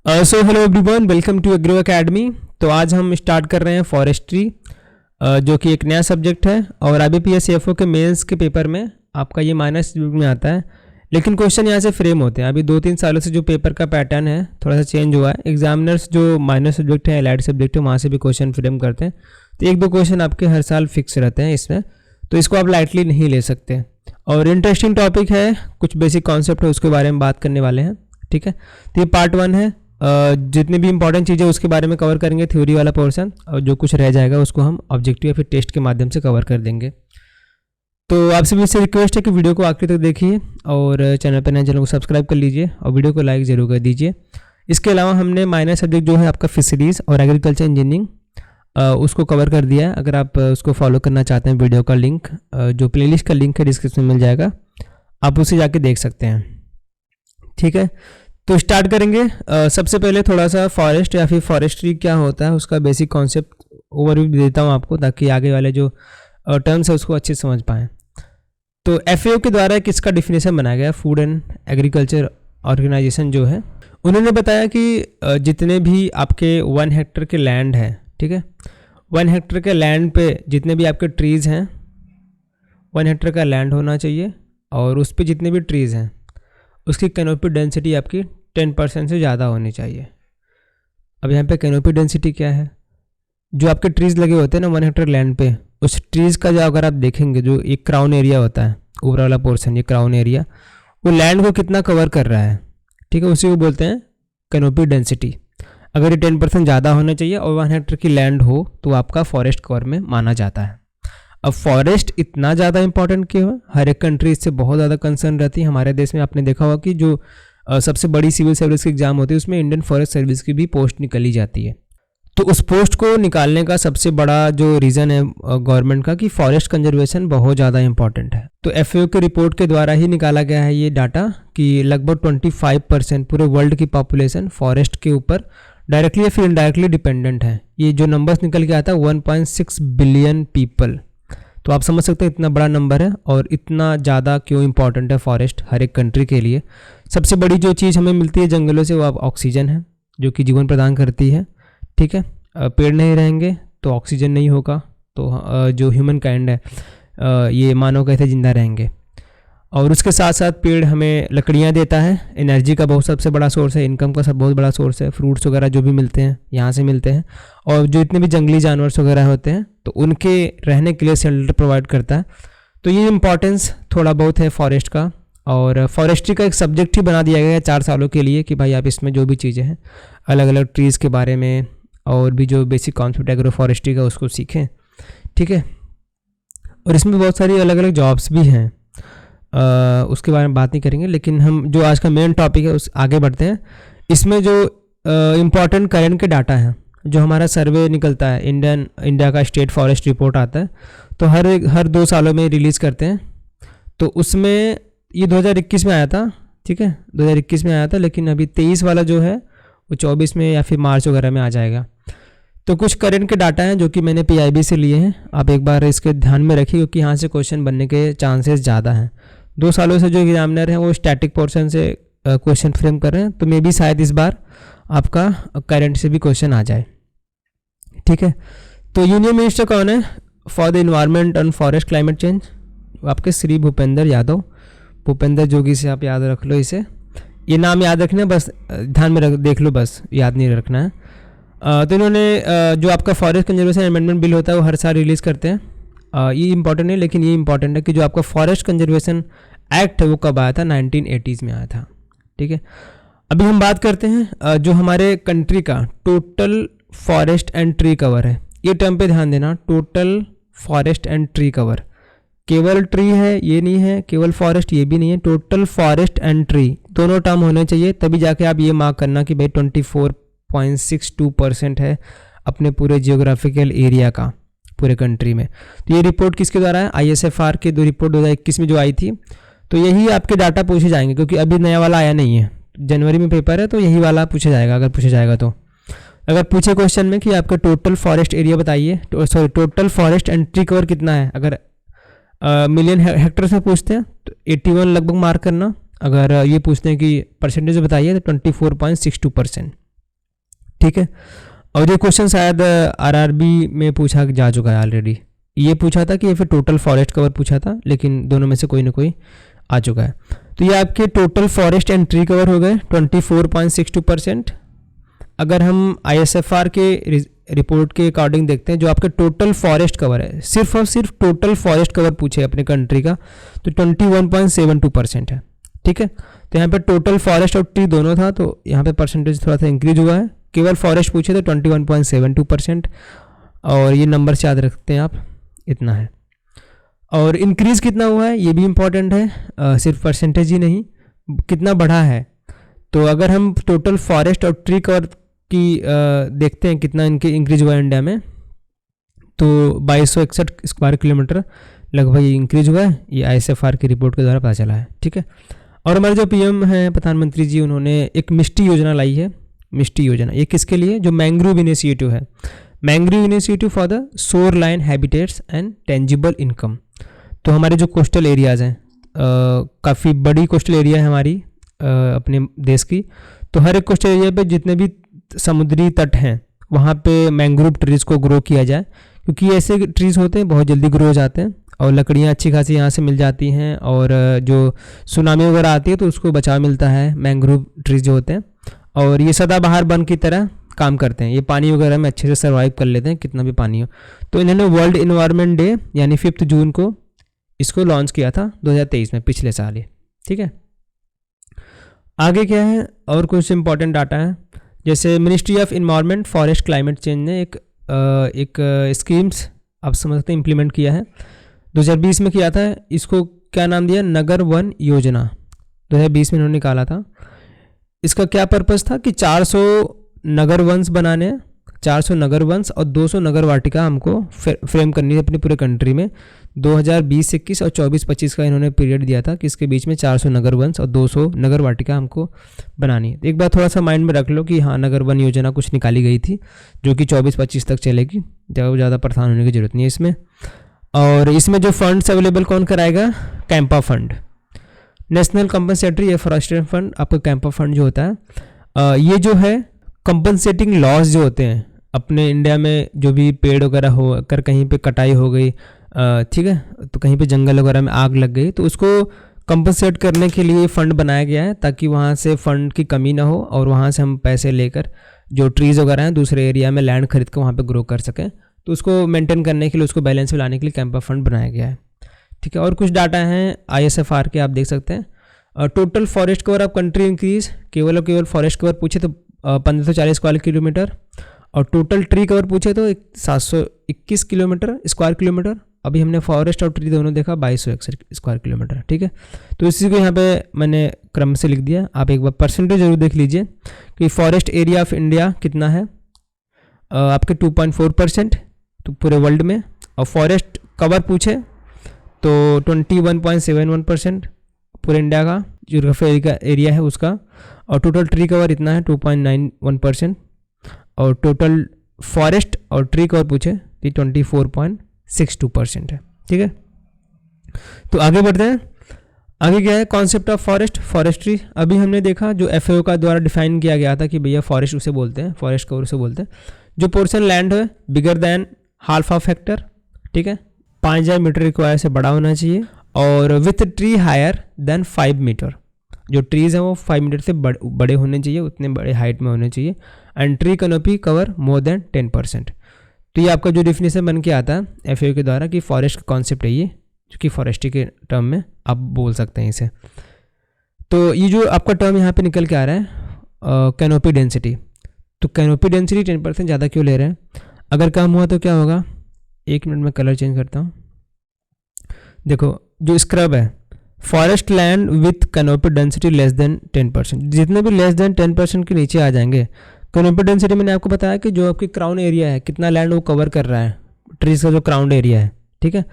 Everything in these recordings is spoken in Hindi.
So hello everyone, welcome to agro academy. तो आज हम स्टार्ट कर रहे हैं फॉरेस्ट्री, जो कि एक नया सब्जेक्ट है और IBPS CFO के मेंस के पेपर में आपका ये माइनस में आता है। लेकिन क्वेश्चन यहाँ से फ्रेम होते हैं। अभी 2-3 सालों से जो पेपर का पैटर्न है थोड़ा सा चेंज हुआ है। एग्जामिनर्स जो माइनर सब्जेक्ट है, एलाइड सब्जेक्ट है, वहाँ से भी क्वेश्चन फ्रेम करते हैं। तो 1-2 क्वेश्चन आपके हर साल फिक्स रहते हैं इसमें, तो इसको आप लाइटली नहीं ले सकते। और इंटरेस्टिंग टॉपिक है, कुछ बेसिक कॉन्सेप्ट है उसके बारे में बात करने वाले हैं। ठीक है, तो ये पार्ट 1 है। जितनी भी इंपॉर्टेंट चीज़ें उसके बारे में कवर करेंगे, थ्योरी वाला पोर्शन, और जो कुछ रह जाएगा उसको हम ऑब्जेक्टिव या फिर टेस्ट के माध्यम से कवर कर देंगे। तो आपसे भी रिक्वेस्ट है कि वीडियो को आखिर तक देखिए और चैनल पर नए चैनल को सब्सक्राइब कर लीजिए और वीडियो को लाइक ज़रूर कर दीजिए। इसके अलावा हमने माइनर सब्जेक्ट जो है आपका फिशरीज़ और एग्रीकल्चर इंजीनियरिंग, उसको कवर कर दिया है। अगर आप उसको फॉलो करना चाहते हैं, वीडियो का लिंक, जो प्लेलिस्ट का लिंक है डिस्क्रिप्शन में मिल जाएगा, आप उसे जाके देख सकते हैं। ठीक है, तो स्टार्ट करेंगे। सबसे पहले थोड़ा सा फॉरेस्ट या फिर फॉरेस्ट्री क्या होता है उसका बेसिक कॉन्सेप्ट ओवरव्यू देता हूँ आपको, ताकि आगे वाले जो टर्म्स है उसको अच्छे से समझ पाएँ। तो FAO के द्वारा किसका डिफिनेशन बनाया गया, फूड एंड एग्रीकल्चर ऑर्गेनाइजेशन जो है, उन्होंने बताया कि जितने भी आपके 1 हेक्टेयर के लैंड है, ठीक है, 1 हेक्टेयर के लैंड पे जितने भी आपके ट्रीज़ हैं, 1 हेक्टेयर का लैंड होना चाहिए और उस पर जितने भी ट्रीज़ हैं उसकी कैनोपी डेंसिटी आपकी 10% से ज़्यादा होनी चाहिए। अब यहाँ पे कैनोपी डेंसिटी क्या है, जो आपके ट्रीज़ लगे होते हैं ना 1 हेक्टेयर लैंड पे, उस ट्रीज़ का जो अगर आप देखेंगे, जो एक क्राउन एरिया होता है, ऊपर वाला पोर्शन, ये क्राउन एरिया, वो लैंड को कितना कवर कर रहा है, ठीक है, उसी को बोलते हैं कैनोपी डेंसिटी। अगर ये 10% ज़्यादा होना चाहिए और 1 हेक्टेयर की लैंड हो तो आपका फॉरेस्ट कवर में माना जाता है। अब फॉरेस्ट इतना ज़्यादा इंपॉर्टेंट क्यों है? हर एक कंट्री इससे बहुत ज़्यादा कंसर्न रहती है। हमारे देश में आपने देखा होगा कि जो सबसे बड़ी सिविल सर्विस की एग्जाम होती है उसमें इंडियन फॉरेस्ट सर्विस की भी पोस्ट निकली जाती है। तो उस पोस्ट को निकालने का सबसे बड़ा जो रीज़न है गवर्नमेंट का, कि फॉरेस्ट कंजर्वेशन बहुत ज़्यादा इंपॉर्टेंट है। तो FAO के रिपोर्ट के द्वारा ही निकाला गया है ये डाटा कि लगभग 25% पूरे वर्ल्ड की पॉपुलेशन फॉरेस्ट के ऊपर डायरेक्टली या फिर इनडायरेक्टली डिपेंडेंट है। ये जो नंबर्स निकल के आता है 1.6 बिलियन पीपल। तो आप समझ सकते हैं इतना बड़ा नंबर है और इतना ज़्यादा क्यों इंपॉर्टेंट है फॉरेस्ट हर एक कंट्री के लिए। सबसे बड़ी जो चीज़ हमें मिलती है जंगलों से, वो ऑक्सीजन है, जो कि जीवन प्रदान करती है। ठीक है, पेड़ नहीं रहेंगे तो ऑक्सीजन नहीं होगा, तो जो ह्यूमन काइंड है, ये मानव कैसे जिंदा रहेंगे। और उसके साथ साथ पेड़ हमें लकड़ियाँ देता है, एनर्जी का बहुत सबसे बड़ा सोर्स है, इनकम का सब बहुत बड़ा सोर्स है। फ्रूट्स वगैरह जो भी मिलते हैं यहाँ से मिलते हैं। और जो इतने भी जंगली जानवर वगैरह होते हैं तो उनके रहने के लिए शेल्टर प्रोवाइड करता है। तो ये इम्पॉर्टेंस थोड़ा बहुत है फॉरेस्ट का। और फॉरेस्ट्री का एक सब्जेक्ट ही बना दिया गया है 4 सालों के लिए कि भाई आप इसमें जो भी चीज़ें हैं अलग अलग ट्रीज़ के बारे में और भी जो बेसिक कॉन्सेप्ट एग्रो फॉरेस्ट्री का उसको सीखें। ठीक है, और इसमें बहुत सारी अलग अलग जॉब्स भी हैं, उसके बारे में बात नहीं करेंगे। लेकिन हम जो आज का मेन टॉपिक है उस आगे बढ़ते हैं। इसमें जो इम्पॉर्टेंट करंट के डाटा हैं, जो हमारा सर्वे निकलता है, इंडिया का स्टेट फॉरेस्ट रिपोर्ट आता है, तो हर 2 सालों में रिलीज़ करते हैं। तो उसमें ये 2021 में आया था, ठीक है, 2021 में आया था, लेकिन अभी 23 वाला जो है वो 24 में या फिर मार्च वगैरह में आ जाएगा। तो कुछ करंट के डाटा हैं जो कि मैंने PIB से लिए हैं, आप एक बार इसके ध्यान में रखिए क्योंकि यहाँ से क्वेश्चन बनने के चांसेस ज़्यादा हैं। 2 सालों से जो एग्जामिनर हैं वो स्टैटिक पोर्शन से क्वेश्चन फ्रेम कर रहे हैं, तो मे भी शायद इस बार आपका करंट से भी क्वेश्चन आ जाए। ठीक है, तो यूनियन मिनिस्टर कौन है for the environment and forest climate change? आपके श्री भूपेंद्र यादव, भूपेंद्र जोगी से आप याद रख लो इसे, ये नाम याद रखना है, बस ध्यान में देख लो, बस याद नहीं रखना है। तो इन्होंने जो आपका फॉरेस्ट कंजर्वेशन अमेंडमेंट बिल होता है वो हर साल रिलीज़ करते हैं। ये इंपॉर्टेंट है, लेकिन ये इंपॉर्टेंट है कि जो आपका फॉरेस्ट कंजर्वेशन एक्ट है वो कब आया था, 1980s में आया था। ठीक है, अभी हम बात करते हैं जो हमारे कंट्री का total forest and tree cover है। ये टर्म पे ध्यान देना, total forest and tree cover. केवल ट्री है ये नहीं है, केवल फॉरेस्ट ये भी नहीं है, टोटल फॉरेस्ट एंड ट्री दोनों टर्म होने चाहिए, तभी जाके आप ये मार्क करना कि भाई 24.62% है अपने पूरे जियोग्राफिकल एरिया का पूरे कंट्री में। तो ये रिपोर्ट किसके द्वारा है? ISFR के 2 रिपोर्ट 2021 में जो आई थी। तो यही आपके डाटा पूछे जाएंगे क्योंकि अभी नया वाला आया नहीं है, जनवरी में पेपर है, तो यही वाला पूछा जाएगा अगर पूछा जाएगा तो। अगर पूछे क्वेश्चन में कि आपका टोटल फॉरेस्ट एरिया बताइए, sorry total forest and tree cover कितना है, अगर मिलियन हेक्टर से पूछते हैं तो 81 लगभग मार्क करना। अगर ये पूछते हैं कि परसेंटेज बताइए तो 24.62%। ठीक है। और ये क्वेश्चन शायद आरआरबी में पूछा जा चुका है ऑलरेडी। ये पूछा था कि ये फिर टोटल फॉरेस्ट कवर पूछा था, लेकिन दोनों में से कोई ना कोई आ चुका है। तो ये आपके total forest and tree cover हो गए 24.62%। अगर हम ISFR के रिपोर्ट के अकॉर्डिंग देखते हैं, जो आपका टोटल फॉरेस्ट कवर है, सिर्फ और सिर्फ टोटल फॉरेस्ट कवर पूछे अपने कंट्री का, तो 21.72% है। ठीक है, तो यहाँ पे टोटल फॉरेस्ट और ट्री दोनों था, तो यहाँ पे परसेंटेज थोड़ा सा इंक्रीज हुआ है। केवल फॉरेस्ट पूछे तो 21.72%, और ये नंबर से याद रखते हैं आप, इतना है। और इंक्रीज़ कितना हुआ है ये भी इम्पॉर्टेंट है, सिर्फ परसेंटेज ही नहीं, कितना बढ़ा है। तो अगर हम टोटल फॉरेस्ट और ट्री कवर की देखते हैं कितना इनके इंक्रीज हुआ है इंडिया में, तो 2261 स्क्वायर किलोमीटर लगभग इंक्रीज हुआ है। ये ISFR की रिपोर्ट के द्वारा पता चला है। ठीक है, और हमारे जो PM हैं प्रधानमंत्री जी, उन्होंने एक मिष्टी योजना लाई है। मिष्टी योजना ये किसके लिए? जो मैंग्रोव इनिशिएटिव है, mangrove initiative for the shore line habitats and tangible income. तो हमारे जो कोस्टल एरियाज़ हैं, काफ़ी बड़ी कोस्टल एरिया है हमारी अपने देश की, तो हर एक कोस्टल एरिया पे जितने भी समुद्री तट हैं वहाँ पे मैंग्रोव ट्रीज़ को ग्रो किया जाए, क्योंकि ऐसे ट्रीज़ होते हैं बहुत जल्दी ग्रो हो जाते हैं और लकड़ियाँ अच्छी खासी यहाँ से मिल जाती हैं, और जो सुनामी वगैरह आती है तो उसको बचाव मिलता है मैंग्रोव ट्रीज़ जो होते हैं। और ये सदाबहार वन की तरह काम करते हैं, ये पानी वगैरह में अच्छे से सर्वाइव कर लेते हैं कितना भी पानी हो। तो इन्होंने वर्ल्ड इन्वायरमेंट डे यानी 5 जून को इसको लॉन्च किया था 2023 में, पिछले साल ही। ठीक है, आगे क्या है और कुछ इंपॉर्टेंट डाटा है, जैसे ministry of environment forest climate change ने एक स्कीम्स आप समझ सकते हैं इम्प्लीमेंट किया है, 2020 में किया था। इसको क्या नाम दिया? नगर वन योजना 2020 में इन्होंने निकाला था। इसका क्या पर्पस था कि 400 नगर वंश बनाने, 400 नगर वंश और 200 नगर वाटिका हमको फ्रेम करनी है अपनी पूरे कंट्री में। 2020-21 और 24-25 का इन्होंने पीरियड दिया था कि इसके बीच में 400 नगर वंश और 200 नगर वाटिका हमको बनानी है। एक बार थोड़ा सा माइंड में रख लो कि हाँ, नगर वन योजना कुछ निकाली गई थी जो कि 24-25 तक चलेगी, ज़्यादा परेशान होने की जरूरत नहीं है इसमें। और इसमें जो फंड्स अवेलेबल कौन कराएगा? CAMPA fund, national compensatory afforestation fund. आपका कैंपा फंड जो होता है, ये जो है कंपनसेटिंग लॉस जो होते हैं अपने इंडिया में, जो भी पेड़ वगैरह हो कर कहीं पे कटाई हो गई, ठीक है, तो कहीं पे जंगल वगैरह में आग लग गई, तो उसको कंपनसेट करने के लिए फंड बनाया गया है, ताकि वहाँ से फंड की कमी ना हो और वहाँ से हम पैसे लेकर जो ट्रीज़ वगैरह हैं दूसरे एरिया में लैंड खरीद कर वहाँ पे ग्रो कर सकें। तो उसको मेंटेन करने के लिए, उसको बैलेंस में लाने के लिए कैंपा फंड बनाया गया है। ठीक है, और कुछ डाटा हैं ISFR के आप देख सकते हैं। Total forest cover of country increase, केवल और केवल फॉरेस्ट कवर पूछे तो 1540 स्क्वायर किलोमीटर, और टोटल ट्री कवर पूछे तो 721 किलोमीटर स्क्वायर किलोमीटर। अभी हमने फॉरेस्ट और ट्री दोनों देखा 2261 स्क्वायर किलोमीटर। ठीक है, तो इसी को यहाँ पे मैंने क्रम से लिख दिया। आप एक बार परसेंटेज जरूर देख लीजिए कि फॉरेस्ट एरिया ऑफ इंडिया कितना है, आपके 2.4% तो पूरे वर्ल्ड में, और फॉरेस्ट कवर पूछे तो 21.71% पूरे इंडिया का जियोग्राफिकल एरिया है उसका, और टोटल ट्री कवर इतना है 2.91%, और टोटल फॉरेस्ट और ट्री कवर पूछे तो 24.62% है। ठीक है, तो आगे बढ़ते हैं। आगे क्या है? Concept of forest, forestry. अभी हमने देखा जो FAO का द्वारा डिफाइन किया गया था कि भैया फॉरेस्ट उसे बोलते हैं, फॉरेस्ट कवर उसे बोलते हैं जो पोर्शन लैंड है bigger than half of vector, ठीक है, 5000 मीटर रिक्वायर से बड़ा होना चाहिए, और with tree higher than 5 metre, जो ट्रीज़ हैं वो 5 मीटर से बड़े होने चाहिए, उतने बड़े हाइट में होने चाहिए, and tree canopy cover more than 10%। तो ये आपका जो डिफिनेशन बन के आता है FAO के द्वारा कि फॉरेस्ट का कॉन्सेप्ट है ये, जो कि फॉरेस्ट्री के टर्म में आप बोल सकते हैं इसे। तो ये जो आपका टर्म यहाँ पे निकल के आ रहा है कैनोपी डेंसिटी, तो कैनोपी डेंसिटी 10% ज़्यादा क्यों ले रहे हैं? अगर कम हुआ तो क्या होगा? एक मिनट में कलर चेंज करता हूँ। देखो जो स्क्रब है, forest land with canopy density less than 10%, जितने भी लेस देन 10% के नीचे आ जाएंगे। कैनोपी डेंसिटी मैंने आपको बताया कि जो आपकी क्राउन एरिया है, कितना लैंड वो कवर कर रहा है, ट्रीज का जो क्राउन एरिया है, ठीक है,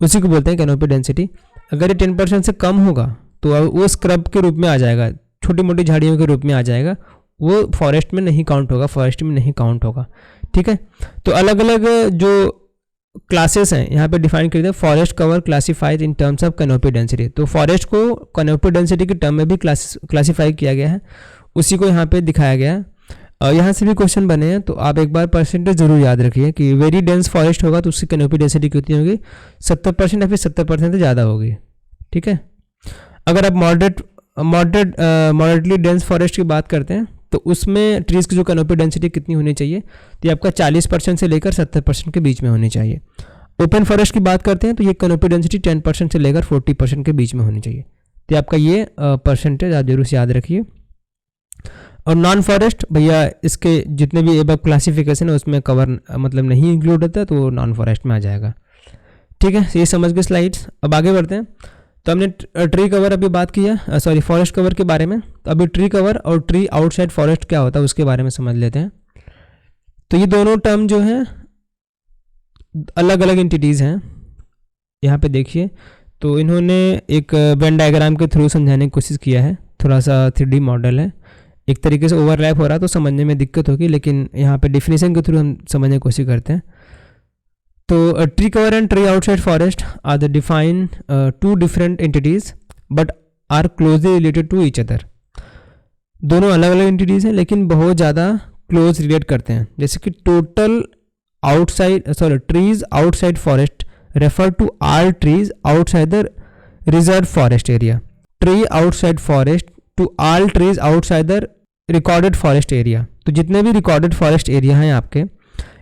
उसी को बोलते हैं कैनोपी डेंसिटी। अगर ये 10% से कम होगा तो वो स्क्रब के रूप में आ जाएगा, छोटी मोटी झाड़ियों के रूप में आ जाएगा, वो फॉरेस्ट में नहीं काउंट होगा, फॉरेस्ट में नहीं काउंट होगा। ठीक है, तो अलग अलग जो क्लासेस हैं यहाँ पे डिफाइन कर दिया। Forest cover classified in terms of canopy density, तो फॉरेस्ट को कैनोपी डेंसिटी के टर्म में भी क्लासिफाई किया गया है, उसी को यहाँ पे दिखाया गया है। यहाँ से भी क्वेश्चन बने हैं, तो आप एक बार परसेंटेज जरूर याद रखिए कि वेरी डेंस फॉरेस्ट होगा तो उसकी कैनोपी डेंसिटी कितनी होगी, 70% या फिर 70% से ज़्यादा होगी। ठीक है। अगर आप मॉडरेटली डेंस फॉरेस्ट की बात करते हैं तो उसमें ट्रीज़ की जो कैनोपी डेंसिटी कितनी होनी चाहिए, तो ये आपका 40% से लेकर 70% के बीच में होनी चाहिए। ओपन फॉरेस्ट की बात करते हैं तो ये कैनोपी डेंसिटी 10% से लेकर 40% के बीच में होनी चाहिए। तो आपका ये परसेंटेज आप जरूर से याद रखिए। और नॉन फॉरेस्ट भैया इसके जितने भी एबव क्लासिफिकेशन है उसमें कवर मतलब नहीं इंक्लूड होता है, तो वो नॉन फॉरेस्ट में आ जाएगा। ठीक है, ये समझ गए स्लाइड्स। अब आगे बढ़ते हैं। तो हमने ट्री कवर अभी बात किया, सॉरी फॉरेस्ट कवर के बारे में। तो अभी ट्री कवर और ट्री आउटसाइड फॉरेस्ट क्या होता है उसके बारे में समझ लेते हैं। तो ये दोनों टर्म जो हैं अलग अलग एंटिटीज़ हैं। यहाँ पे देखिए, तो इन्होंने एक वेन डायग्राम के थ्रू समझाने की कोशिश किया है। थोड़ा सा 3D मॉडल है, एक तरीके से ओवरलैप हो रहा है तो समझने में दिक्कत होगी, लेकिन यहाँ पे डिफिनेशन के थ्रू हम समझने की कोशिश करते हैं। तो tree cover and tree outside forest are the define two different entities but are closely related to each other. दोनों अलग अलग एंटिटीज़ हैं लेकिन बहुत ज़्यादा क्लोज रिलेट करते हैं। जैसे कि total trees outside forest refer to all trees outside the reserved forest area. Tree outside forest to all trees outside the recorded forest area. तो जितने भी recorded forest area हैं आपके,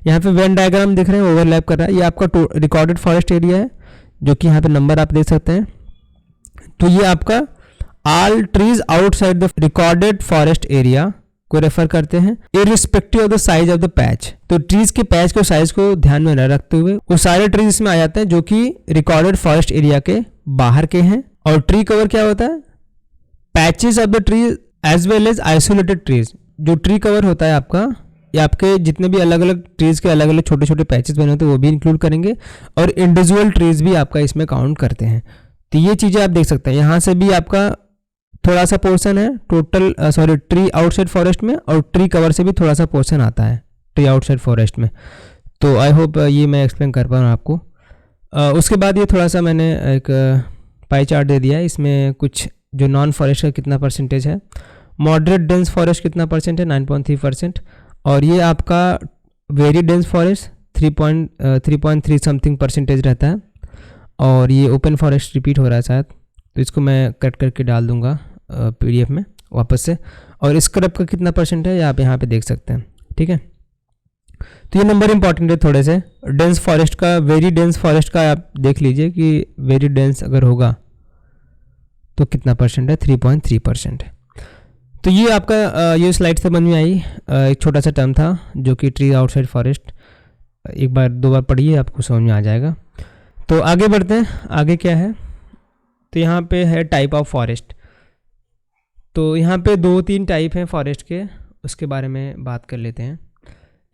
यहाँ पे वेन डायग्राम दिख रहे हैं, ओवरलैप कर रहा है, ये आपका रिकॉर्डेड फॉरेस्ट एरिया है, जो कि यहाँ पे नंबर आप देख सकते हैं। तो ये आपका all trees outside the recorded forest area को रेफर करते हैं, irrespective of the size of the patch. तो ट्रीज के पैच के साइज को ध्यान में रखते हुए वो सारे ट्रीज इसमें आ जाते हैं जो कि रिकॉर्डेड फॉरेस्ट एरिया के बाहर के हैं। और ट्री कवर क्या होता है, patches of the trees as well as isolated trees. जो ट्री कवर होता है आपका, ये आपके जितने भी अलग अलग ट्रीज के अलग अलग छोटे छोटे पैचेस बने होते हैं वो भी इंक्लूड करेंगे, और इंडिविजुअल ट्रीज भी आपका इसमें काउंट करते हैं। तो ये चीज़ें आप देख सकते हैं। यहाँ से भी आपका थोड़ा सा पोर्शन है टोटल ट्री आउटसाइड फॉरेस्ट में, और ट्री कवर से भी थोड़ा सा पोर्शन आता है ट्री आउटसाइड फॉरेस्ट में। तो आई होप ये मैं एक्सप्लेन कर पा रहा हूँ आपको। उसके बाद ये थोड़ा सा मैंने एक पाई चार्ट दे दिया है, इसमें कुछ जो नॉन फॉरेस्ट का कितना परसेंटेज है, मॉडरेट डेंस फॉरेस्ट कितना परसेंट है, 9.3%, और ये आपका very dense forest 3.3 something percentage रहता है, और ये ओपन फॉरेस्ट रिपीट हो रहा है शायद, तो इसको मैं कट करके डाल दूंगा PDF में वापस से। और स्क्रब का कितना परसेंट है आप यहाँ पे देख सकते हैं। ठीक है, तो ये नंबर इंपॉर्टेंट है थोड़े से। डेंस फॉरेस्ट का, वेरी डेंस फॉरेस्ट का आप देख लीजिए कि वेरी डेंस अगर होगा तो कितना परसेंट है, 3.3%। तो ये आपका ये स्लाइड से समझ में आई। एक छोटा सा टर्म था जो कि ट्री आउटसाइड फॉरेस्ट, एक बार दो बार पढ़िए आपको समझ में आ जाएगा। तो आगे बढ़ते हैं, आगे क्या है। तो यहाँ पे है टाइप ऑफ फॉरेस्ट। तो यहाँ पे 2-3 टाइप हैं फॉरेस्ट के, उसके बारे में बात कर लेते हैं।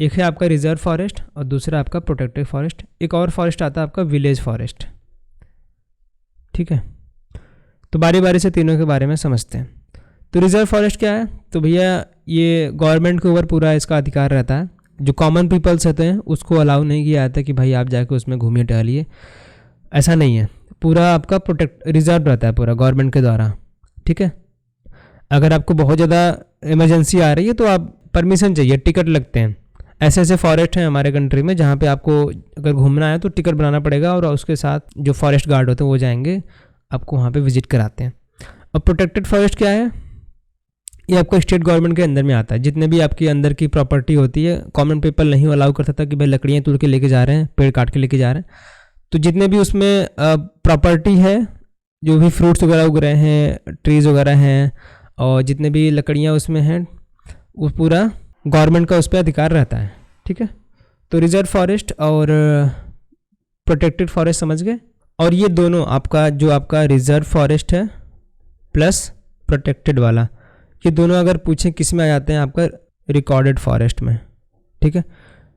एक है आपका रिजर्व फॉरेस्ट और दूसरा आपका प्रोटेक्टेड फॉरेस्ट। एक और फॉरेस्ट आता है आपका विलेज फॉरेस्ट। ठीक है, तो बारी बारी से तीनों के बारे में समझते हैं। तो रिजर्व फॉरेस्ट क्या है, तो भैया ये गवर्नमेंट के ऊपर पूरा इसका अधिकार रहता है। जो कॉमन पीपल्स होते हैं उसको अलाउ नहीं किया जाता कि भाई आप जाके उसमें घूमिए टहलिए, ऐसा नहीं है। पूरा आपका रिजर्व रहता है पूरा गवर्नमेंट के द्वारा। ठीक है, अगर आपको बहुत ज़्यादा इमरजेंसी आ रही है तो आप परमिशन चाहिए, टिकट लगते हैं। ऐसे ऐसे फॉरेस्ट हैं हमारे कंट्री में जहाँ पे आपको अगर घूमना है तो टिकट बनाना पड़ेगा, और उसके साथ जो फॉरेस्ट गार्ड होते हैं वो जाएंगे आपको वहाँ पे विजिट कराते हैं। और प्रोटेक्टेड फॉरेस्ट क्या है, ये आपको स्टेट गवर्नमेंट के अंदर में आता है। जितने भी आपकी अंदर की प्रॉपर्टी होती है, कॉमन पीपल नहीं अलाउ कर सकता कि भाई लकड़ियाँ तोड़ के लेके जा रहे हैं, पेड़ काट के लेके जा रहे हैं। तो जितने भी उसमें प्रॉपर्टी है, जो भी फ्रूट्स वगैरह उग रहे हैं, ट्रीज़ वगैरह हैं, और जितने भी लकड़ियाँ उसमें हैं, वो पूरा गवर्नमेंट का उस पर अधिकार रहता है। ठीक है, तो रिजर्व फॉरेस्ट और प्रोटेक्टेड फॉरेस्ट समझ गए। और ये दोनों आपका जो आपका रिजर्व फॉरेस्ट है प्लस प्रोटेक्टेड वाला, ये दोनों अगर पूछें किस में आ जाते हैं, आपका रिकॉर्डेड फॉरेस्ट में। ठीक है,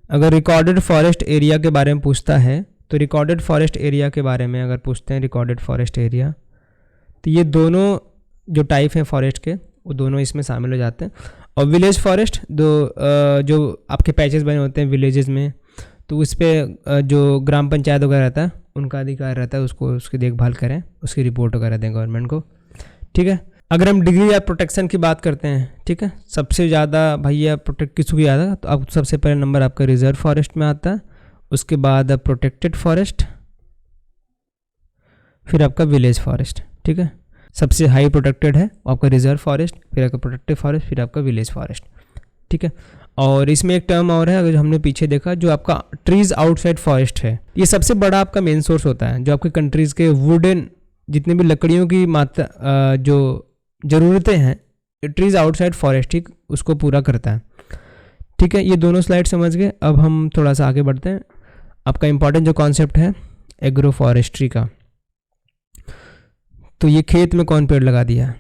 अगर रिकॉर्डेड फॉरेस्ट एरिया के बारे में पूछता है तो रिकॉर्डेड फॉरेस्ट एरिया के बारे में अगर पूछते हैं, रिकॉर्डेड फॉरेस्ट एरिया, तो ये दोनों जो टाइप हैं फॉरेस्ट के वो दोनों इसमें शामिल हो जाते हैं। और विलेज फॉरेस्ट जो आपके पैचेस बने होते हैं विलेजेस में, तो उस पर जो ग्राम पंचायत वगैरह रहता है उनका अधिकार रहता है, उसको उसकी देखभाल करें, उसकी रिपोर्ट वगैरह दें गवर्नमेंट को। ठीक है, अगर हम डिग्री या प्रोटेक्शन की बात करते हैं, ठीक है, सबसे ज़्यादा भैया प्रोटेक्ट किसको याद है, तो अब सबसे पहले नंबर आपका रिजर्व फॉरेस्ट में आता है, उसके बाद प्रोटेक्टेड फॉरेस्ट, फिर आपका विलेज फॉरेस्ट, ठीक है। सबसे हाई प्रोटेक्टेड है आपका रिजर्व फॉरेस्ट, फिर आपका प्रोटेक्टेड फॉरेस्ट, फिर आपका विलेज फॉरेस्ट, ठीक है। और इसमें एक टर्म और है, अगर हमने पीछे देखा, जो आपका ट्रीज आउटसाइड फॉरेस्ट है, ये सबसे बड़ा आपका मेन सोर्स होता है, जो आपके कंट्रीज़ के वुडन जितने भी लकड़ियों की मात्रा जो ज़रूरतें हैं, ट्रीज आउटसाइड फॉरेस्ट ठीक उसको पूरा करता है, ठीक है। ये दोनों स्लाइड समझ गए। अब हम थोड़ा सा आगे बढ़ते हैं। आपका इंपॉर्टेंट जो कॉन्सेप्ट है एग्रो फॉरेस्ट्री का, तो ये खेत में कौन पेड़ लगा दिया,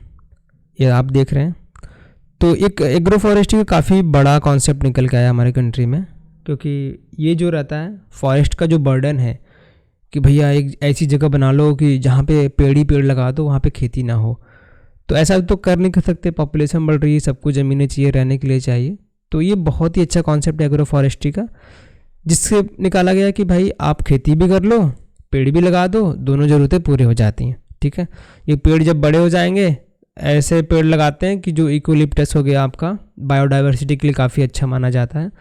ये आप देख रहे हैं। तो एक एग्रो फॉरेस्ट्री का काफ़ी बड़ा कॉन्सेप्ट निकल के आया हमारे कंट्री में, क्योंकि ये जो रहता है फॉरेस्ट का जो बर्डन है कि भैया एक ऐसी जगह बना लो कि जहाँ पे पेड़ ही पेड़ लगा दो, वहाँ पे खेती ना हो, तो ऐसा तो कर नहीं कर सकते, पॉपुलेशन बढ़ रही है, सबको ज़मीनें चाहिए, रहने के लिए चाहिए। तो ये बहुत ही अच्छा कॉन्सेप्ट है एग्रो फॉरेस्ट्री का, जिससे निकाला गया कि भाई आप खेती भी कर लो, पेड़ भी लगा दो, दोनों ज़रूरतें पूरी हो जाती हैं, ठीक है। ये पेड़ जब बड़े हो जाएंगे, ऐसे पेड़ लगाते हैं कि जो इक्वलिप्टस हो गया आपका, बायोडाइवर्सिटी के लिए काफ़ी अच्छा माना जाता है,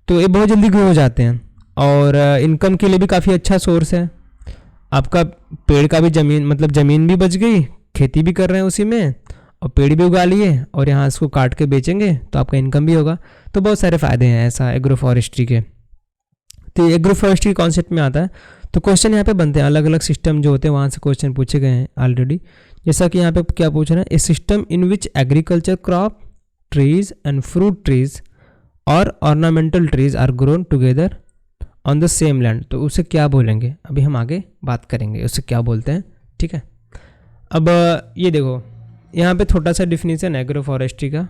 तो ये बहुत जल्दी ग्रो हो जाते हैं और इनकम के लिए भी काफ़ी अच्छा सोर्स है। आपका पेड़ का भी ज़मीन भी बच गई, खेती भी कर रहे हैं उसी में, और पेड़ भी उगा लिए, और यहाँ इसको काट के बेचेंगे तो आपका इनकम भी होगा। तो बहुत सारे फ़ायदे हैं ऐसा एग्रो फॉरेस्ट्री के। तो एग्रो फॉरेस्ट्री कॉन्सेप्ट में आता है, तो क्वेश्चन यहाँ पे बनते हैं, अलग अलग सिस्टम जो होते हैं वहाँ से क्वेश्चन पूछे गए हैं ऑलरेडी। जैसा कि यहाँ पे क्या पूछ रहे हैं, a system in which agriculture crop, trees and fruit trees और ornamental trees are grown together on the same land. तो उसे क्या बोलेंगे, अभी हम आगे बात करेंगे उसे क्या बोलते हैं, ठीक है। अब ये देखो, यहाँ पे छोटा सा डिफिनीसन एग्रो फॉरेस्ट्री का,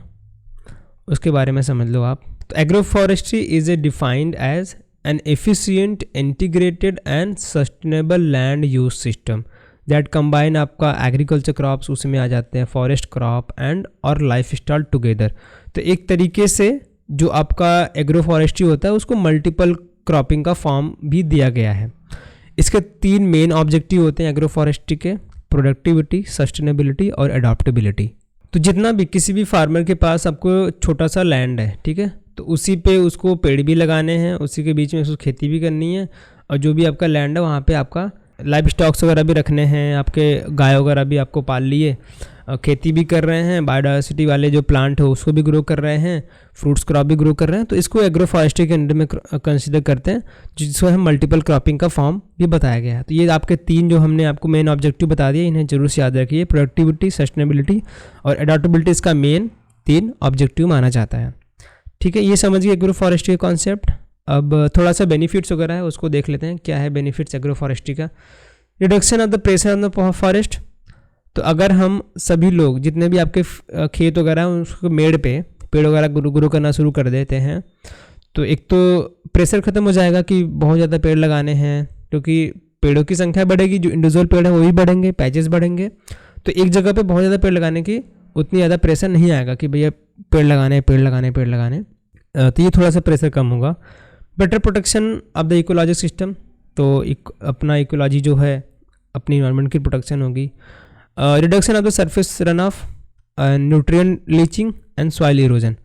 उसके बारे में समझ लो आप। तो agro forestry is a defined as an efficient, integrated and sustainable land use system that combine आपका एग्रीकल्चर क्रॉप्स, उसमें आ जाते हैं फॉरेस्ट क्रॉप एंड और लाइफ स्टाइल टुगेदर। तो एक तरीके से जो आपका एग्रो फॉरेस्ट्री होता है उसको मल्टीपल क्रॉपिंग का फॉर्म भी दिया गया है। इसके 3 मेन ऑब्जेक्टिव होते हैं एग्रो फॉरेस्ट्री के, प्रोडक्टिविटी, सस्टेनेबिलिटी और एडॉप्टेबिलिटी। तो जितना भी किसी भी फार्मर के पास आपको छोटा सा लैंड है, ठीक है, तो उसी पे उसको पेड़ भी लगाने हैं, उसी के बीच में उसको खेती भी करनी है, और जो भी आपका लैंड है वहाँ पे आपका लाइव स्टॉक्स वगैरह भी रखने हैं, आपके गाय वगैरह भी आपको पाल लिए, खेती भी कर रहे हैं, बायोडाइवर्सिटी वाले जो प्लांट है उसको भी ग्रो कर रहे हैं, फ्रूट्स क्रॉप भी ग्रो कर रहे हैं। तो इसको एग्रो फॉरेस्ट्री के अंडर में कंसिडर करते हैं, जिसको हम मल्टीपल क्रॉपिंग का फॉर्म भी बताया गया है। तो ये आपके 3 जो हमने आपको मेन ऑब्जेक्टिव बता दिए, इन्हें जरूर से याद रखिए। प्रोडक्टिविटी, सस्टेनेबिलिटी और एडॉप्टेबिलिटी इसका मेन 3 ऑब्जेक्टिव माना जाता है, ठीक है। ये समझिए एग्रो फॉरेस्ट्री का कॉन्सेप्ट। अब थोड़ा सा बेनिफिट्स वगैरह है उसको देख लेते हैं, क्या है बेनिफिट्स एग्रो फॉरेस्ट्री का। Reduction of the pressure on the forest, तो अगर हम सभी लोग जितने भी आपके खेत वगैरह हैं उसको पेड़ वगैरह ग्रो करना शुरू कर देते हैं, तो एक तो प्रेशर ख़त्म हो जाएगा कि बहुत ज़्यादा पेड़ लगाने हैं, क्योंकि पेड़ों की संख्या बढ़ेगी, जो इंडिविजुअल पेड़ है वो भी बढ़ेंगे, पैचेस बढ़ेंगे, तो एक जगह पे बहुत ज़्यादा पेड़ लगाने की उतनी ज़्यादा प्रेशर नहीं आएगा कि भैया पेड़ लगाने। तो ये थोड़ा सा प्रेशर कम होगा। Better protection of the ecology system, तो अपना इकोलॉजी जो है अपनी इन्वायरमेंट की प्रोटेक्शन होगी। Reduction of the surface run of, nutrient leaching and soil erosion,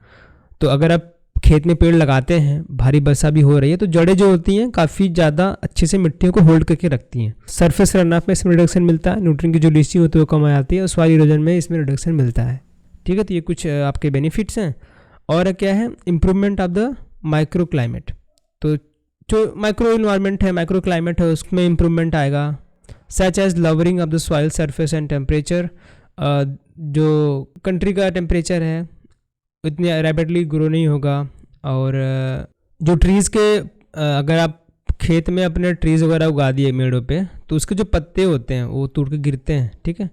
तो अगर आप खेत में पेड़ लगाते हैं, भारी वर्षा भी हो रही है, तो जड़ें जो होती हैं काफ़ी ज़्यादा अच्छे से मिट्टियों को होल्ड करके रखती हैं। सरफेस रन ऑफ में इसमें रिडक्शन मिलता है, न्यूट्रिएंट की जो लीचिंग होती है वो कम आ जाती है, और सॉइल इरोजन में इसमें रिडक्शन मिलता है, ठीक है। तो ये कुछ आपके बेनिफिट्स हैं। और क्या है, improvement of the micro climate, तो जो माइक्रो इन्वायरमेंट है, माइक्रो क्लाइमेट है, उसमें इम्प्रूवमेंट आएगा। Such as lowering of the soil surface and temperature, जो कंट्री का टेम्परेचर है इतनी रैपिडली ग्रो नहीं होगा। और जो ट्रीज़ के अगर आप खेत में अपने ट्रीज़ वगैरह उगा दिए मेड़ों पे, तो उसके जो पत्ते होते हैं वो टूट के गिरते हैं, ठीक है।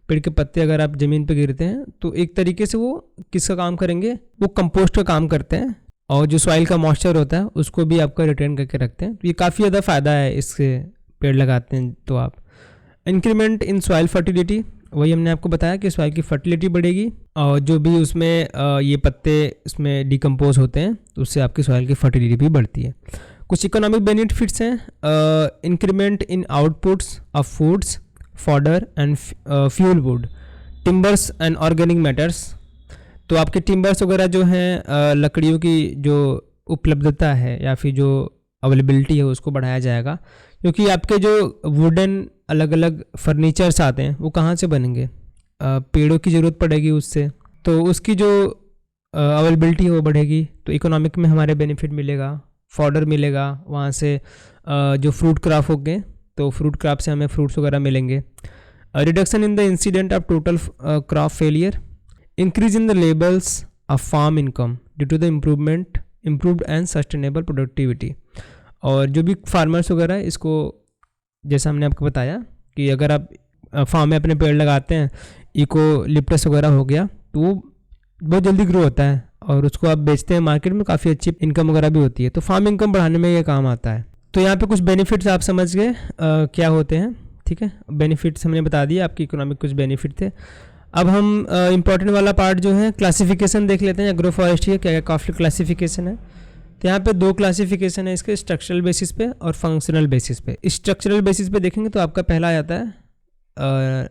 पेड़ के पत्ते अगर आप ज़मीन पे गिरते हैं तो एक तरीके से वो किसका काम करेंगे, वो कंपोस्ट का काम करते हैं, और जो सॉइल का मॉइस्चर होता है उसको भी आपका रिटेन करके रखते हैं। तो ये काफ़ी ज़्यादा फ़ायदा है इससे, पेड़ लगाते हैं तो आप। इंक्रीमेंट इन सॉइल फर्टिलिटी, वही हमने आपको बताया कि सॉइल की फर्टिलिटी बढ़ेगी, और जो भी उसमें ये पत्ते उसमें डिकम्पोज होते हैं तो उससे आपकी सॉइल की फर्टिलिटी भी बढ़ती है। कुछ इकोनॉमिक बेनिफिट्स हैं, increment in outputs of foods, fodder and fuel wood, timbers and organic matters. तो आपके टिम्बर्स वगैरह जो हैं लकड़ियों की जो उपलब्धता है या फिर जो अवेलेबिलिटी है उसको बढ़ाया जाएगा, क्योंकि आपके जो वुडन अलग अलग फर्नीचर्स आते हैं वो कहाँ से बनेंगे, पेड़ों की ज़रूरत पड़ेगी उससे, तो उसकी जो अवेलेबिलिटी है वो बढ़ेगी, तो इकोनॉमिक में हमारे बेनिफिट मिलेगा, फॉडर मिलेगा वहाँ से, जो फ्रूट क्रॉप हो गए तो फ्रूट क्रॉप से हमें फ्रूट्स वगैरह मिलेंगे। Reduction in the incident of total crop failure, increase in the levels of farm income due to the improved and sustainable productivity. और जो भी फार्मर्स वगैरह है इसको, जैसा हमने आपको बताया कि अगर आप फार्म में अपने पेड़ लगाते हैं, इकोलिप्टस वगैरह हो गया, तो वो बहुत जल्दी ग्रो होता है और उसको आप बेचते हैं मार्केट में, काफ़ी अच्छी इनकम वगैरह भी होती है, तो फार्म इनकम बढ़ाने में ये काम आता है। तो यहाँ पे कुछ बेनिफिट्स आप समझ गए क्या होते हैं, ठीक है। बेनिफिट्स हमने बता दिए, आपकी इकोनॉमिक कुछ बेनिफिट थे। अब हम इम्पॉर्टेंट वाला पार्ट जो है क्लासिफिकेशन देख लेते हैं। एग्रो फॉरेस्ट्री क्या क्या काफ़ी क्लासिफिकेशन है, तो यहाँ पे 2 क्लासिफिकेशन है इसके, स्ट्रक्चरल बेसिस पे और फंक्शनल बेसिस पे। स्ट्रक्चरल बेसिस पे देखेंगे तो आपका पहला आ जाता है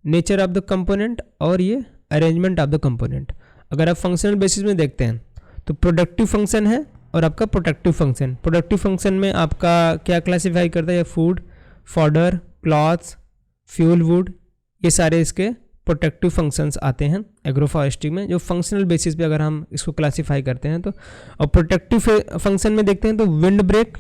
नेचर ऑफ द कंपोनेंट और ये अरेंजमेंट ऑफ द कंपोनेंट। अगर आप फंक्शनल बेसिस में देखते हैं तो प्रोडक्टिव फंक्शन है और आपका प्रोटेक्टिव फंक्शन। प्रोडक्टिव फंक्शन में आपका क्या क्लासीफाई करता है, food, fodder, clothes, fuel wood, ये सारे इसके प्रोटेक्टिव फंक्शंस आते हैं एग्रो फॉरेस्ट्री में। जो फंक्शनल बेसिस पे अगर हम इसको क्लासीफाई करते हैं तो, और प्रोटेक्टिव फंक्शन में देखते हैं तो विंड ब्रेक,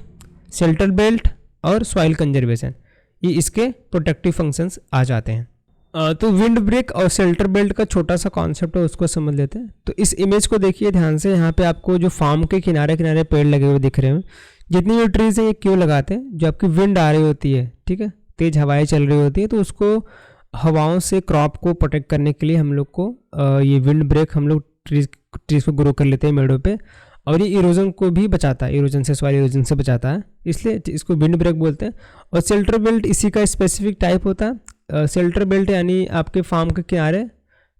शेल्टर बेल्ट और सॉइल कंजर्वेशन, ये इसके प्रोटेक्टिव फंक्शंस आ जाते हैं। तो विंड ब्रेक और शेल्टर बेल्ट का छोटा सा कॉन्सेप्ट है, उसको समझ लेते हैं। तो इस इमेज को देखिए ध्यान से, यहाँ पे आपको जो फार्म के किनारे किनारे पेड़ लगे हुए दिख रहे हैं, जितनी जो ट्रीज है ये क्यों लगाते हैं, जो आपकी विंड आ रही होती है, ठीक है, तेज हवाएं चल रही होती है, तो उसको हवाओं से क्रॉप को प्रोटेक्ट करने के लिए हम लोग को ये विंड ब्रेक हम लोग ट्रीज को ग्रो कर लेते हैं मेड़ों पे, और ये इरोजन को भी बचाता है, इरोजन से, सॉइल इरोजन से बचाता है, इसलिए इसको विंड ब्रेक बोलते हैं। और शेल्टर बेल्ट इसी का स्पेसिफिक टाइप होता है। शेल्टर बेल्ट यानी आपके फार्म के किनारे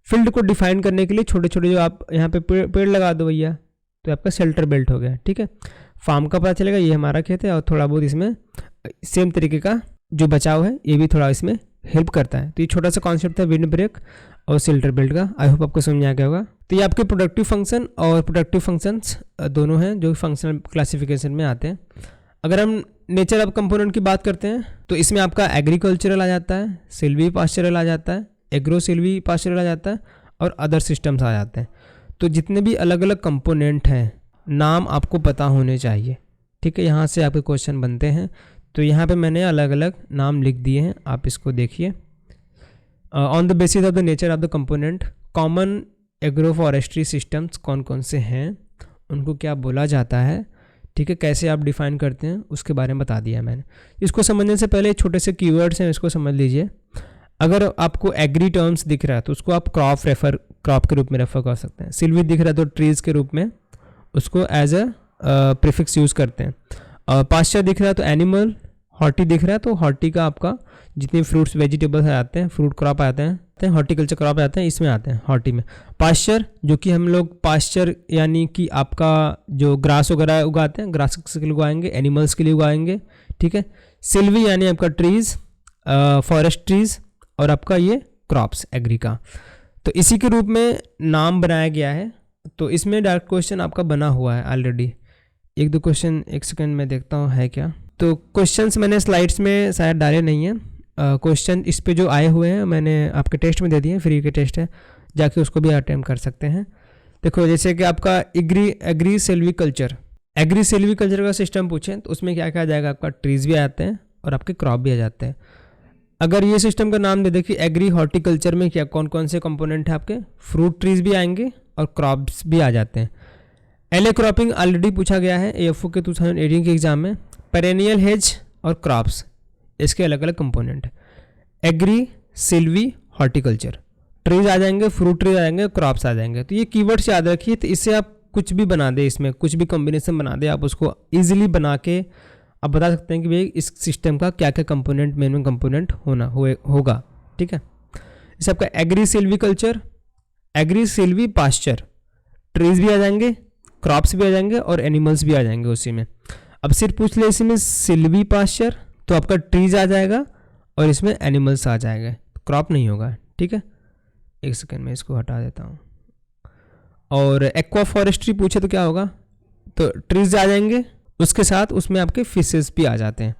फील्ड को डिफाइन करने के लिए छोटे छोटे जो आप यहाँ पे पेड़ लगा दो भैया, तो आपका शेल्टर बेल्ट हो गया, ठीक है। फार्म का पता चलेगा ये हमारा खेत है, और थोड़ा बहुत इसमें सेम तरीके का जो बचाव है ये भी थोड़ा इसमें हेल्प करता है। तो ये छोटा सा कॉन्सेप्ट था विंड ब्रेक और शेल्टर बेल्ट का, आई होप आपको समझ में आ गया होगा। तो ये आपके प्रोडक्टिव फंक्शन और प्रोडक्टिव फंक्शंस दोनों हैं जो फंक्शनल क्लासिफिकेशन में आते हैं। अगर हम नेचर ऑफ कंपोनेंट की बात करते हैं तो इसमें आपका एग्रीकल्चरल आ जाता है, सिल्वी पास्चरल आ जाता है, एग्रो सिल्वी पास्चरल आ जाता है, और अदर सिस्टम्स आ जाते हैं। तो जितने भी अलग अलग कंपोनेंट हैं नाम आपको पता होने चाहिए, ठीक है। यहाँ से आपके क्वेश्चन बनते हैं, तो यहाँ पे मैंने अलग अलग नाम लिख दिए हैं, आप इसको देखिए। On the basis of the nature of the component, common agro forestry systems कौन कौन से हैं, उनको क्या बोला जाता है, ठीक है, कैसे आप डिफाइन करते हैं, उसके बारे में बता दिया मैंने। इसको समझने से पहले छोटे से कीवर्ड्स हैं, इसको समझ लीजिए। अगर आपको एग्री टर्म्स दिख रहा है तो उसको आप क्रॉप के रूप में रेफर कर सकते हैं। सिल्वी दिख रहा है तो ट्रीज़ के रूप में उसको एज अ प्रीफिक्स यूज़ करते हैं। पास्चर दिख रहा है तो एनिमल, हॉर्टी दिख रहा है तो हॉर्टी का आपका जितने फ्रूट्स वेजिटेबल्स आते हैं, फ्रूट क्रॉप आते हैं, हॉर्टिकल्चर क्रॉप आते हैं, इसमें आते हैं हॉर्टी में। पास्चर जो कि हम लोग पास्चर यानी कि आपका जो ग्रास वगैरह उगाते हैं, ग्रास के लिए उगाएंगे, एनिमल्स के लिए उगाएंगे, ठीक है। सिल्वी यानी आपका ट्रीज़, फॉरेस्ट ट्रीज़, और आपका ये क्रॉप्स एग्री का, तो इसी के रूप में नाम बनाया गया है। तो इसमें डायरेक्ट क्वेश्चन आपका बना हुआ है ऑलरेडी, 1-2 क्वेश्चन, एक सेकंड में देखता हूँ है क्या। तो क्वेश्चंस मैंने स्लाइड्स में शायद डाले नहीं हैं, क्वेश्चन इस पे जो आए हुए हैं मैंने आपके टेस्ट में दे दिए, फ्री के टेस्ट है, जाके उसको भी अटेम्प्ट कर सकते हैं। देखो जैसे कि आपका एग्री सिल्वीकल्चर का सिस्टम पूछें तो उसमें क्या क्या आ जाएगा, आपका ट्रीज़ भी आते हैं और आपके क्रॉप भी आ जाते हैं। अगर ये सिस्टम का नाम दे देखिए एग्री हॉर्टिकल्चर में क्या कौन कौन से कंपोनेंट है, आपके फ्रूट ट्रीज़ भी आएंगे और क्रॉप्स भी आ जाते हैं। एले क्रॉपिंग ऑलरेडी पूछा गया है AFO के 2018 के एग्जाम में। पेरेनियल हेज और क्रॉप्स इसके अलग अलग कंपोनेंट है। एग्री, सिल्वी, हॉर्टिकल्चर, ट्रीज आ जाएंगे, फ्रूट ट्रीज आ जाएंगे, क्रॉप्स आ जाएंगे। तो ये कीवर्ड्स याद रखिए, तो इससे आप कुछ भी बना दे, इसमें कुछ भी कॉम्बिनेशन बना दे, आप उसको ईजिली बना के आप बता सकते हैं कि भाई इस सिस्टम का क्या क्या कंपोनेंट, मेन कंपोनेंट होगा, ठीक है। जैसे आपका agri silviculture, agri silvi pasture, trees भी आ जाएंगे, क्रॉप्स भी आ जाएंगे और एनिमल्स भी आ जाएंगे उसी में। अब सिर्फ पूछ ले इसमें सिल्वी पास्चर तो आपका ट्रीज आ जाएगा और इसमें एनिमल्स आ जाएंगे, क्रॉप नहीं होगा, ठीक है। एक सेकेंड में इसको हटा देता हूँ। और एक्वा फॉरेस्ट्री पूछे तो क्या होगा, तो ट्रीज आ जाएंगे, उसके साथ उसमें आपके फिशेस भी आ जाते हैं।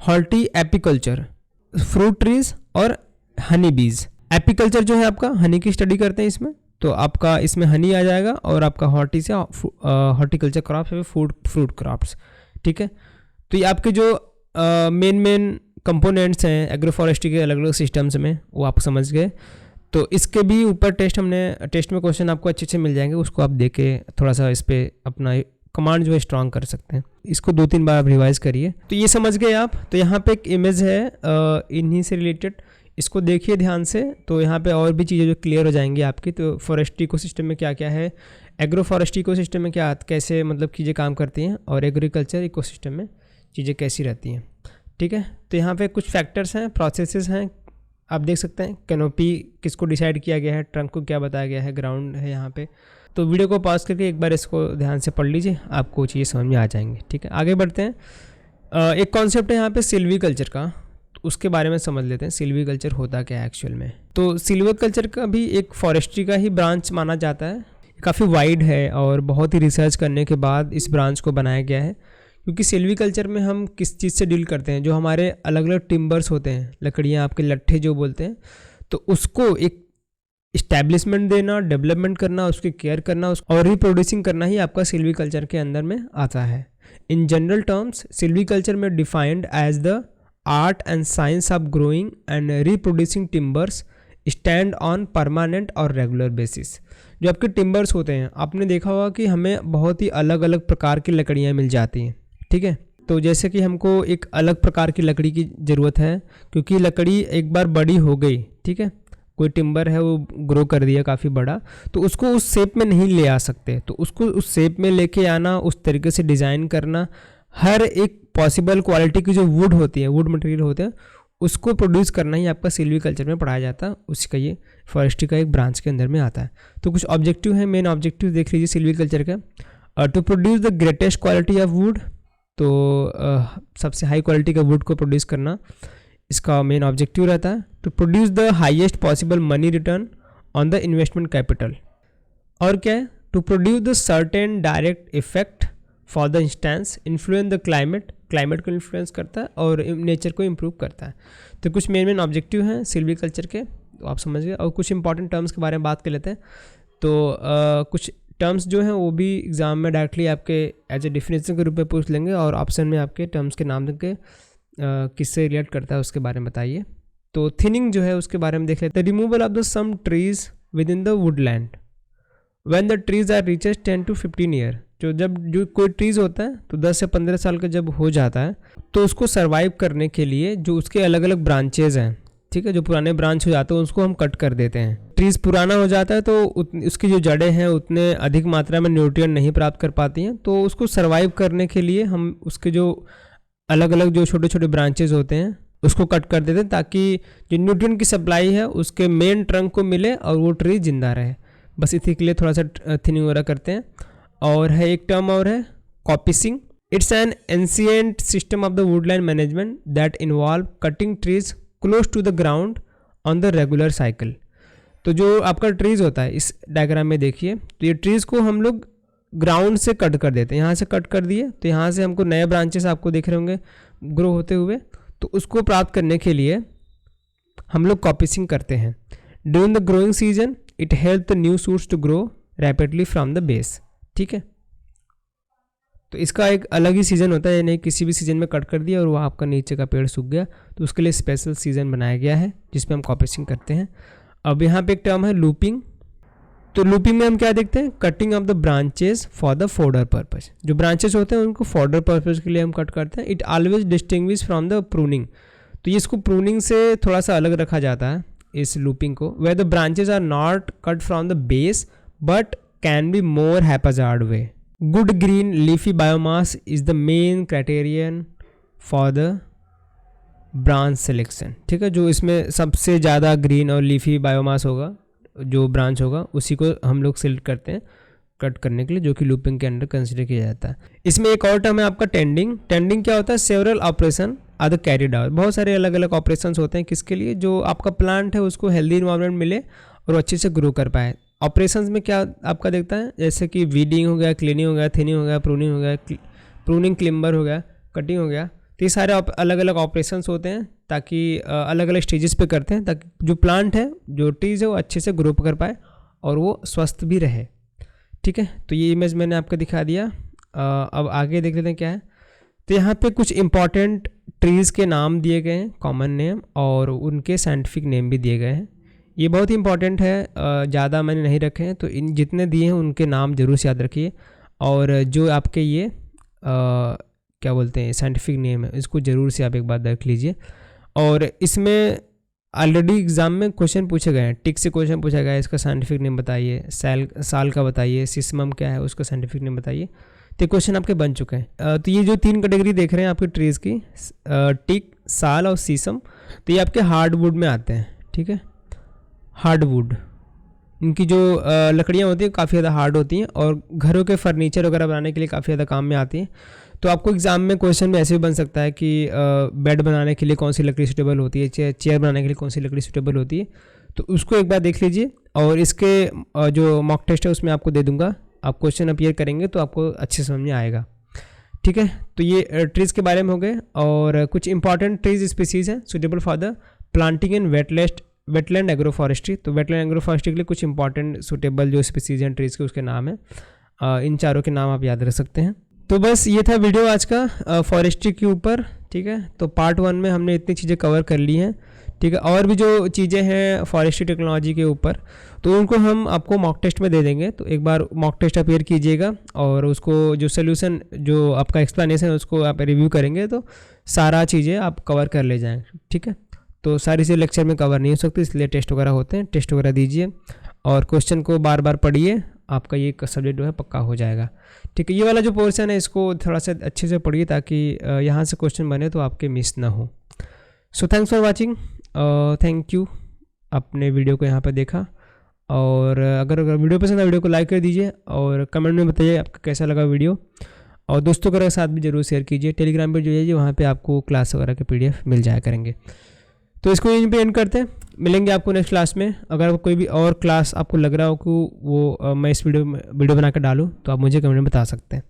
हॉर्टी एपीकल्चर, फ्रूट ट्रीज और हनी बीज। एपीकल्चर जो है आपका हनी की स्टडी करते हैं इसमें, तो आपका इसमें हनी आ जाएगा। और आपका हॉर्टी से हॉर्टिकल्चर क्रॉप्स है फ्रूट क्रॉप्स, ठीक है। तो ये आपके जो मेन कंपोनेंट्स हैं एग्रो फॉरेस्ट्री के अलग अलग सिस्टम्स में, वो आप समझ गए। तो इसके भी ऊपर टेस्ट में क्वेश्चन आपको अच्छे अच्छे मिल जाएंगे, उसको आप देख के थोड़ा सा इस पर अपना कमांड जो है स्ट्रॉन्ग कर सकते हैं। इसको 2-3 बार आप रिवाइज करिए। तो ये समझ गए आप। तो यहाँ पे एक इमेज है इन्हीं से रिलेटेड, इसको देखिए ध्यान से। तो यहाँ पे और भी चीज़ें जो क्लियर हो जाएंगी आपकी। तो फॉरेस्ट्री इकोसिस्टम में क्या क्या है, एग्रो फॉरेस्ट्री इकोसिस्टम में क्या कैसे मतलब चीज़ें काम करती हैं, और एग्रीकल्चर इकोसिस्टम में चीज़ें कैसी रहती हैं, ठीक है। तो यहाँ पे कुछ फैक्टर्स हैं, प्रोसेसेस हैं, आप देख सकते हैं। कैनोपी किसको डिसाइड किया गया है, ट्रंक को क्या बताया गया है, ग्राउंड है यहाँ पे। तो वीडियो को पॉज करके एक बार इसको ध्यान से पढ़ लीजिए, आपको चीज़ें समझ में आ जाएंगी, ठीक है। आगे बढ़ते हैं। एक कॉन्सेप्ट है यहाँ पे सिल्वीकल्चर का, तो उसके बारे में समझ लेते हैं। सिल्वीकल्चर होता क्या है एक्चुअल में। तो सिल्वीकल्चर का भी एक फॉरेस्ट्री का ही ब्रांच माना जाता है, काफ़ी वाइड है और बहुत ही रिसर्च करने के बाद इस ब्रांच को बनाया गया है। क्योंकि सिल्वीकल्चर में हम किस चीज़ से डील करते हैं, जो हमारे अलग अलग टिम्बर्स होते हैं, लकड़ियाँ आपके लट्ठे जो बोलते हैं, तो उसको एक इस्टेब्लिशमेंट देना, डेवलपमेंट करना, उसकी केयर करना और रिप्रोड्यूसिंग करना ही आपका सिल्वीकल्चर के अंदर में आता है। इन जनरल टर्म्स सिल्वीकल्चर में defined as the art and science of growing and reproducing timbers stand on permanent और रेगुलर बेसिस। जो आपके टिम्बर्स होते हैं, आपने देखा होगा कि हमें बहुत ही अलग अलग प्रकार की लकड़ियाँ मिल जाती हैं, ठीक है। तो जैसे कि हमको एक अलग प्रकार की लकड़ी की ज़रूरत है, क्योंकि लकड़ी एक बार बड़ी हो गई, ठीक है, कोई टिम्बर है वो ग्रो कर दिया काफ़ी बड़ा, तो उसको उस शेप में नहीं ले आ सकते। तो उसको उस शेप में लेके आना, उस तरीके से डिज़ाइन करना, हर एक पॉसिबल क्वालिटी की जो वुड होती है, वुड मटेरियल होते हैं, उसको प्रोड्यूस करना ही आपका सिल्वीकल्चर में पढ़ाया जाता है। उसी का ये फॉरेस्ट्री का एक ब्रांच के अंदर में आता है। तो कुछ ऑब्जेक्टिव है, मेन ऑब्जेक्टिव देख लीजिए सिल्वीकल्चर का। To produce the greatest quality of wood, तो सबसे हाई क्वालिटी का वुड को प्रोड्यूस करना इसका मेन ऑब्जेक्टिव रहता है। To produce the highest possible money return on the investment capital. और क्या है, to produce the certain direct effect for the instance influence the climate को इन्फ्लुएंस करता है और नेचर को इम्प्रूव करता है। तो कुछ मेन ऑब्जेक्टिव हैं सिल्वीकल्चर के, तो आप समझ गए। और कुछ इंपॉर्टेंट टर्म्स के बारे में बात कर लेते हैं। तो कुछ टर्म्स जो हैं वो भी एग्जाम में डायरेक्टली आपके एज ए डिफिनेशन के रूप में पूछ लेंगे, और ऑप्शन में आपके टर्म्स के नाम के किससे रिलेट करता है उसके बारे में बताइए। तो थिनिंग जो है उसके बारे में देख लेते हैं। Removal of the some trees within the woodland when the trees are reaches 10 to 15 year. जो कोई ट्रीज होता है तो 10 से 15 साल का जब हो जाता है, तो उसको सर्वाइव करने के लिए जो उसके अलग अलग ब्रांचेज हैं, ठीक है, जो पुराने ब्रांच हो जाते हैं उसको हम कट कर देते हैं। ट्रीज पुराना हो जाता है तो उसकी जो जड़ें हैं उतने अधिक मात्रा में न्यूट्रिएंट नहीं प्राप्त कर पाती हैं, तो उसको सर्वाइव करने के लिए हम उसके जो अलग अलग जो छोटे छोटे ब्रांचेज होते हैं उसको कट कर देते हैं, ताकि जो न्यूट्रिएंट की सप्लाई है उसके मेन ट्रंक को मिले और वो ट्री जिंदा रहे। बस इसी के लिए थोड़ा सा थिनिंग वगैरह करते हैं। और है एक टर्म और है coppicing. It's an ancient system of the woodland management that involve cutting trees close to the ground on the regular cycle. तो जो आपका ट्रीज होता है, इस डायग्राम में देखिए, तो ये ट्रीज को हम लोग ग्राउंड से कट कर देते हैं। यहाँ से कट कर दिए तो यहाँ से हमको नए ब्रांचेस आपको दिख रहे होंगे ग्रो होते हुए, तो उसको प्राप्त करने के लिए हम लोग कॉपिसिंग करते हैं। During the growing season it help the new shoots to grow rapidly from the base, ठीक है। तो इसका एक अलग ही सीज़न होता है, यानी किसी भी सीज़न में कट कर दिया और वो आपका नीचे का पेड़ सूख गया, तो उसके लिए स्पेशल सीज़न बनाया गया है जिसमें हम कॉपिसिंग करते हैं। अब यहाँ पे एक टर्म है लूपिंग। तो लूपिंग में हम क्या देखते हैं, cutting of the branches for the fodder purpose. जो ब्रांचेस होते हैं उनको फोडर पर्पज के लिए हम कट करते हैं। It always distinguish from the pruning. तो ये इसको प्रूनिंग से थोड़ा सा अलग रखा जाता है इस लूपिंग को, where the branches are not cut from the base but can be more haphazard way. Good green leafy biomass is the main criterion for the branch selection, ठीक है। जो इसमें सबसे ज़्यादा ग्रीन और लीफी बायोमास होगा, जो ब्रांच होगा, उसी को हम लोग सिलेक्ट करते हैं कट करने के लिए, जो कि लूपिंग के अंडर कंसिडर किया जाता है। इसमें एक और टर्म है आपका टेंडिंग। टेंडिंग क्या होता है, several operation are the carried out. बहुत सारे अलग अलग ऑपरेशंस होते हैं किसके लिए, जो आपका प्लांट है उसको हेल्दी इन्वायरमेंट मिले और अच्छे से ग्रो कर पाए। ऑपरेशंस में क्या आपका देखता है, जैसे कि वीडिंग हो गया, क्लीनिंग हो गया, थिनिंग हो गया, प्रूनिंग हो गया, प्रूनिंग, क्लिम्बर हो गया, कटिंग हो गया। तो ये सारे अलग अलग ऑपरेशंस होते हैं, ताकि अलग अलग स्टेजेस पे करते हैं, ताकि जो प्लांट है, जो ट्रीज़ है, वो अच्छे से ग्रो कर पाए और वो स्वस्थ भी रहे। ठीक है, तो ये इमेज मैंने आपको दिखा दिया। अब आगे देख लेते हैं क्या है। तो यहाँ पे कुछ इंपॉर्टेंट ट्रीज़ के नाम दिए गए हैं, कॉमन नेम, और उनके साइंटिफिक नेम भी दिए गए हैं। ये बहुत ही इंपॉर्टेंट है, ज़्यादा मैंने नहीं रखे हैं, तो इन जितने दिए हैं उनके नाम ज़रूर से याद रखिए। और जो आपके ये क्या बोलते हैं साइंटिफिक नेम है, इसको ज़रूर से आप एक बार देख लीजिए। और इसमें ऑलरेडी एग्ज़ाम में क्वेश्चन पूछे गए हैं, टिक से क्वेश्चन पूछा गया है, इसका साइंटिफिक नेम बताइए, साल का बताइए, सिस्मम क्या है उसका साइंटिफिक नेम बताइए। तो क्वेश्चन आपके बन चुके हैं। तो ये जो 3 कैटेगरी देख रहे हैं आपके ट्रीज़ की, टिक, साल और शीशम, तो ये आपके हार्डवुड में आते हैं। ठीक है, हार्डवुड, इनकी जो लकड़ियाँ होती हैं काफ़ी ज़्यादा हार्ड होती हैं और घरों के फर्नीचर वगैरह बनाने के लिए काफ़ी ज़्यादा काम में आती हैं। तो आपको एग्ज़ाम में क्वेश्चन में ऐसे भी बन सकता है कि बेड बनाने के लिए कौन सी लकड़ी सूटेबल होती है, चेयर बनाने के लिए कौन सी लकड़ी सूटेबल होती है। तो उसको एक बार देख लीजिए, और इसके जो मॉक टेस्ट है उसमें आपको दे दूंगा, आप क्वेश्चन अपीयर करेंगे तो आपको अच्छे समझ में आएगा। ठीक है, तो ये ट्रीज़ के बारे में हो गए। और कुछ इंपॉर्टेंट ट्रीज़ स्पीसीज़ हैं suitable for the planting in wetland agro forestry. तो वेटलैंड एग्रो फॉरेस्ट्री के लिए कुछ इंपॉर्टेंट सुटेबल जो स्पीसीज़ हैं ट्रीज़ के, उसके नाम है। इन चारों के नाम आप याद रख सकते हैं। तो बस ये था वीडियो आज का फॉरेस्ट्री के ऊपर। ठीक है, तो पार्ट 1 में हमने इतनी चीज़ें कवर कर ली हैं। ठीक है, और भी जो चीज़ें हैं फॉरेस्ट्री टेक्नोलॉजी के ऊपर, तो उनको हम आपको मॉक टेस्ट में दे देंगे। तो एक बार मॉक टेस्ट अपीयर कीजिएगा और उसको जो सोल्यूशन, जो आपका एक्सप्लेनेशन है, उसको आप रिव्यू करेंगे तो सारा चीज़ें आप कवर कर ले जाएंगे। ठीक है, तो सारी चीज़ें लेक्चर में कवर नहीं हो सकती, इसलिए टेस्ट वगैरह होते हैं, टेस्ट वगैरह दीजिए और क्वेश्चन को बार बार पढ़िए, आपका ये सब्जेक्ट जो है पक्का हो जाएगा। ठीक है, ये वाला जो पोर्शन है इसको थोड़ा सा अच्छे से पढ़िए, ताकि यहाँ से क्वेश्चन बने तो आपके मिस ना हो। So thanks for watching, thank you, आपने वीडियो को यहाँ पर देखा। और अगर वीडियो पसंद है वीडियो को लाइक कर दीजिए और कमेंट में बताइए आपका कैसा लगा वीडियो, और दोस्तों के साथ भी ज़रूर शेयर कीजिए। टेलीग्राम पर जो है वहाँ पे आपको क्लास वगैरह के PDF मिल जाया करेंगे। तो इसको यहीं पे एंड करते हैं, मिलेंगे आपको नेक्स्ट क्लास में। अगर कोई भी और क्लास आपको लग रहा हो कि वो मैं इस वीडियो बना कर डालूँ तो आप मुझे कमेंट में बता सकते हैं।